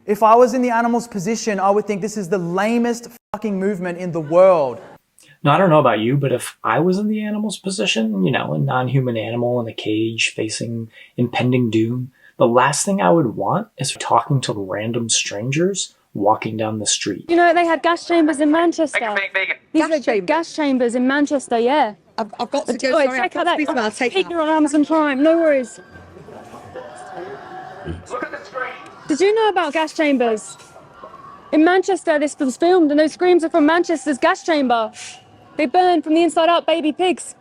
If I was in the animal's position, I would think this is the lamest fucking movement in the world. Now, I don't know about you, but if I was in the animal's position, you know, a non-human animal in a cage facing impending doom, the last thing I would want is talking to random strangers walking down the street. You know, they had gas chambers in Manchester. Gas chambers? Gas chambers in Manchester, yeah. I've got to go. Oh, Sorry, check I've out got to that. speak. I'll take Take that. it on Amazon Prime, no worries. Look at the screen. Did you know about gas chambers? In Manchester, this was filmed, and those screams are from Manchester's gas chamber. They burn from the inside out baby pigs.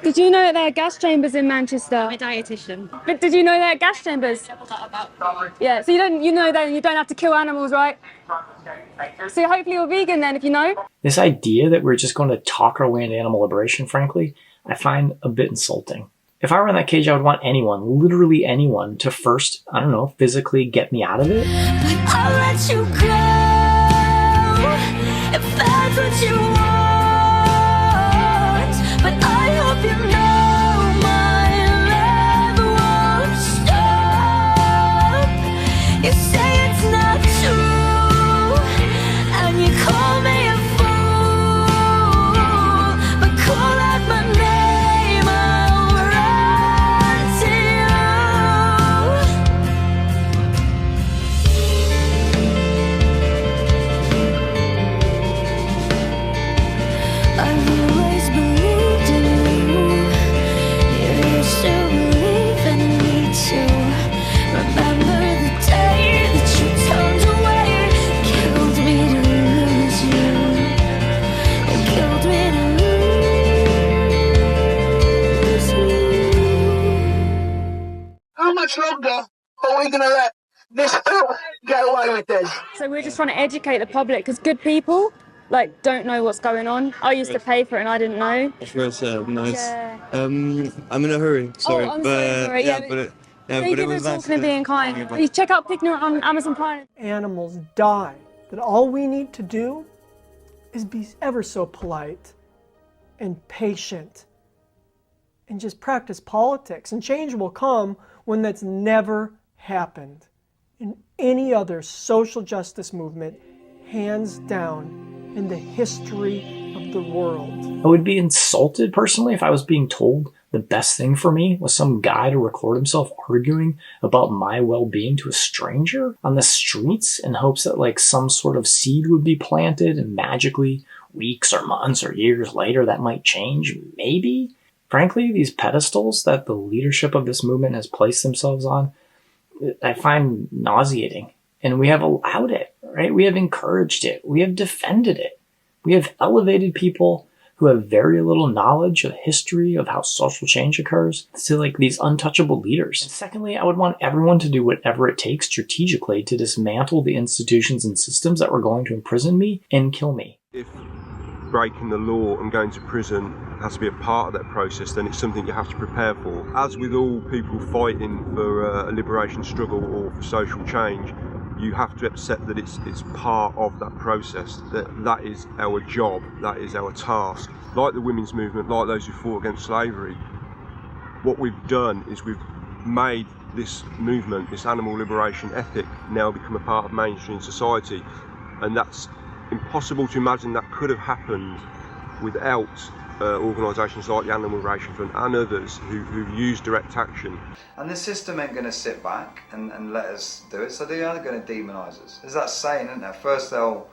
Did you know there are gas chambers in Manchester? I'm a dietitian. But did you know there are gas chambers? Yeah, so you know that you don't have to kill animals, right? So hopefully you're vegan then, if you know. This idea that we're just going to talk our way into animal liberation, frankly, I find a bit insulting. If I were in that cage, I would want anyone, literally anyone, to first, I don't know, physically get me out of it. I'll let you go if that's what you want. But I hope you know my love won't stop. You say it's not true, and you call me a fool, but call out my name, I'll run to you. I've always believed in you. You used to believe in me too. Remember the day that you turned away? Killed me to lose you. It killed me to lose you. How much longer are we going to let this filth get away with this? So we're just trying to educate the public, because good people, like, don't know what's going on. I used to pay for it and I didn't know. That's very sad. Nice. Yeah. I'm in a hurry. Sorry, I'm but so sorry. yeah, Yeah, but it Thank you was for nice. talking and being kind. You check out Picnic on Amazon Prime. Animals die, that all we need to do is be ever so polite and patient and just practice politics, and change will come when that's never happened in any other social justice movement, hands down, in the history of the world. I would be insulted personally if I was being told the best thing for me was some guy to record himself arguing about my well-being to a stranger on the streets in hopes that like some sort of seed would be planted and magically weeks or months or years later that might change, maybe. Frankly, these pedestals that the leadership of this movement has placed themselves on, I find nauseating. And we have allowed it, right? We have encouraged it. We have defended it. We have elevated people who have very little knowledge of the history of how social change occurs to like these untouchable leaders. And secondly, I would want everyone to do whatever it takes strategically to dismantle the institutions and systems that were going to imprison me and kill me. If breaking the law and going to prison has to be a part of that process, then it's something you have to prepare for. As with all people fighting for a liberation struggle or for social change, you have to accept that it's part of that process, that is our job, that is our task. Like the women's movement, like those who fought against slavery, what we've done is we've made this movement, this animal liberation ethic, now become a part of mainstream society, and that's impossible to imagine that could have happened without organisations like the Animal Liberation Front and others who've used direct action. And the system ain't going to sit back and let us do it, so they are going to demonise us. There's that saying, isn't there? First they'll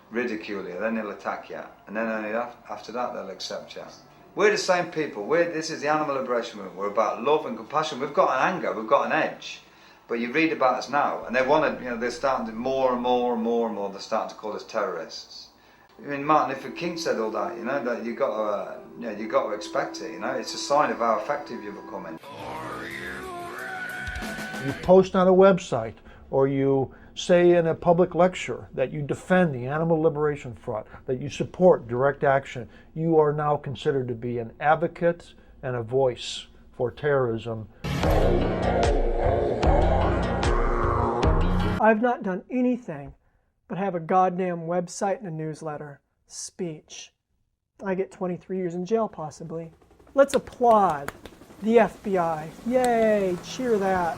ridicule you, then they'll attack you, and then only after that they'll accept you. We're the same people. This is the Animal Liberation Movement. We're about love and compassion. We've got an anger, we've got an edge. But you read about us now, and they want to, they're starting to more and more, they're starting to call us terrorists. I mean, Martin Luther King said all that, that you got to expect it, It's a sign of how effective you're becoming. You post on a website, or you say in a public lecture that you defend the Animal Liberation Front, that you support direct action. You are now considered to be an advocate and a voice for terrorism. I've not done anything but have a goddamn website and a newsletter. Speech. I get 23 years in jail, possibly. Let's applaud the FBI. Yay, cheer that.